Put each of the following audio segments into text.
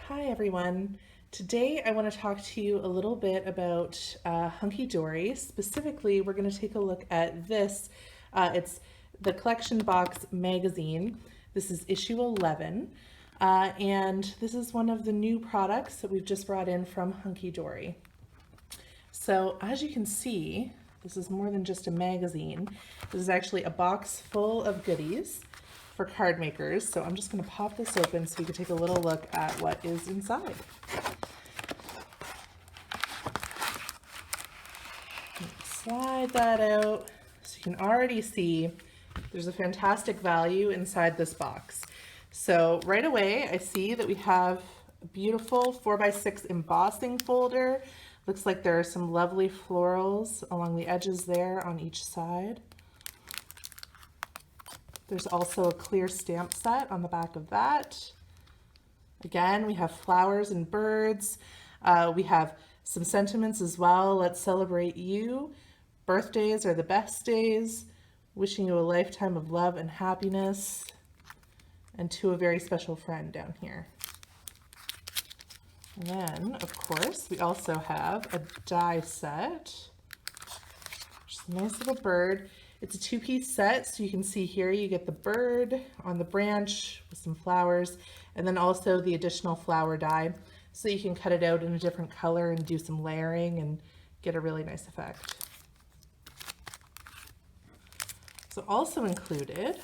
Hi everyone. Today I want to talk to you a little bit about Hunkydory. Specifically, we're going to take a look at this. It's the Collection Box magazine. This is issue 11, and this is one of the new products that we've just brought in from Hunkydory. So as you can see, this is more than just a magazine. This is actually a box full of goodies for card makers. So I'm just going to pop this open so you can take a little look at what is inside. Slide that out so you can already see there's a fantastic value inside this box. So right away I see that we have a beautiful 4x6 embossing folder. Looks like there are some lovely florals along the edges there on each side. There's also a clear stamp set on the back of that. Again, we have flowers and birds. We have some sentiments as well. Let's celebrate you. Birthdays are the best days. Wishing you a lifetime of love and happiness. And to a very special friend down here. And then, of course, we also have a die set. Just a nice little bird. It's a two-piece set, so you can see here you get the bird on the branch with some flowers, and then also the additional flower die, so you can cut it out in a different color and do some layering and get a really nice effect. So also included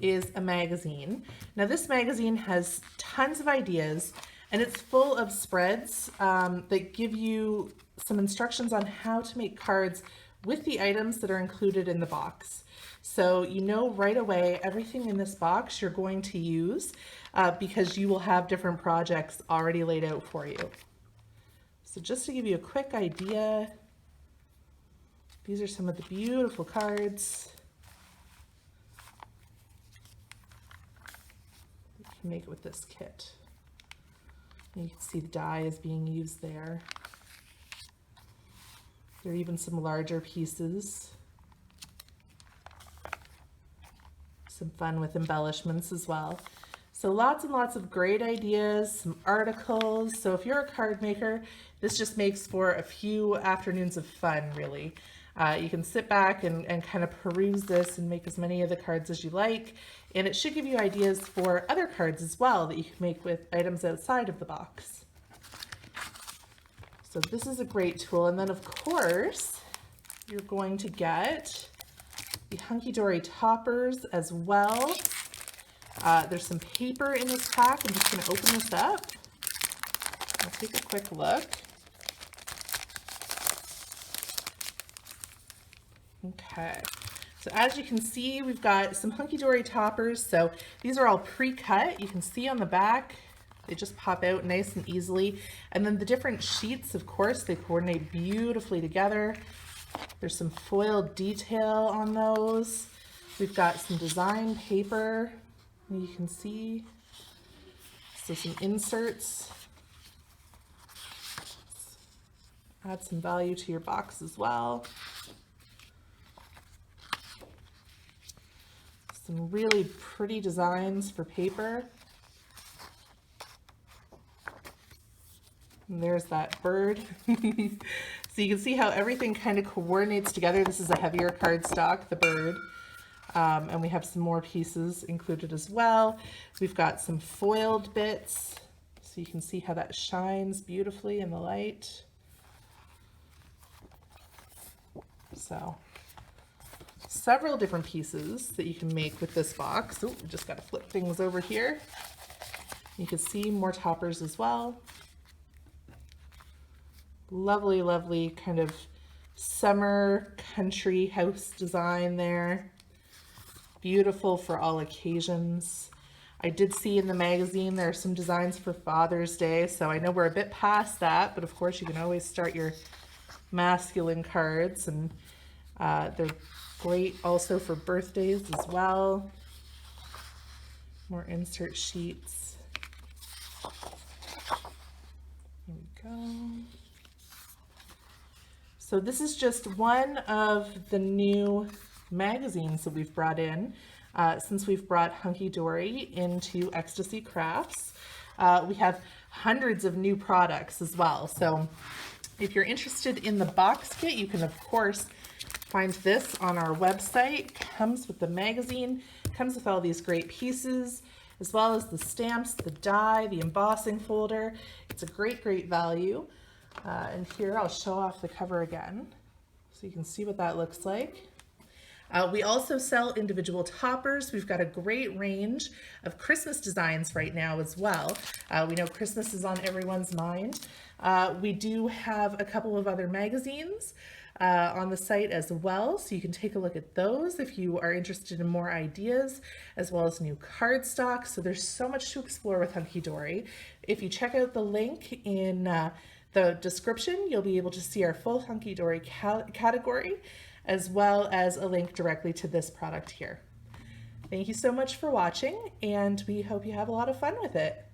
is a magazine. Now this magazine has tons of ideas, and it's full of spreads that give you some instructions on how to make cards with the items that are included in the box. So you know right away everything in this box you're going to use because you will have different projects already laid out for you. So just to give you a quick idea, these are some of the beautiful cards. You can make it with this kit. And you can see the die is being used there. There are even some larger pieces. Some fun with embellishments as well. So lots and lots of great ideas, some articles. So if you're a card maker, this just makes for a few afternoons of fun, really. You can sit back and kind of peruse this and make as many of the cards as you like. And it should give you ideas for other cards as well that you can make with items outside of the box. So this is a great tool. And then of course, you're going to get the Hunkydory toppers as well. There's some paper in this pack. I'm just going to open this up. I'll take a quick look. Okay, so as you can see, we've got some Hunkydory toppers. So these are all pre-cut. You can see on the back, they just pop out nice and easily. And then the different sheets, of course, they coordinate beautifully together. There's some foiled detail on those. We've got some design paper, you can see. So some inserts. Add some value to your box as well. Some really pretty designs for paper. And there's that bird. So you can see how everything kind of coordinates together. This is a heavier cardstock, the bird. And we have some more pieces included as well. We've got some foiled bits. So you can see how that shines beautifully in the light. So several different pieces that you can make with this box. Oh, we just got to flip things over here. You can see more toppers as well. Lovely, lovely kind of summer country house design there. Beautiful for all occasions. I did see in the magazine there are some designs for Father's Day, so I know we're a bit past that, but of course you can always start your masculine cards, and they're great also for birthdays as well. More insert sheets. Here we go. So this is just one of the new magazines that we've brought in since we've brought Hunkydory into Ecstasy Crafts. We have hundreds of new products as well. So if you're interested in the box kit, you can of course find this on our website. Comes with the magazine, comes with all these great pieces, as well as the stamps, the die, the embossing folder. It's a great value. And here I'll show off the cover again so you can see what that looks like. We also sell individual toppers. We've got a great range of Christmas designs right now as well. We know Christmas is on everyone's mind. We do have a couple of other magazines on the site as well, so you can take a look at those if you are interested in more ideas, as well as new cardstock. So there's so much to explore with Hunkydory. If you check out the link in the description, you'll be able to see our full Hunkydory category, as well as a link directly to this product here. Thank you so much for watching, and we hope you have a lot of fun with it.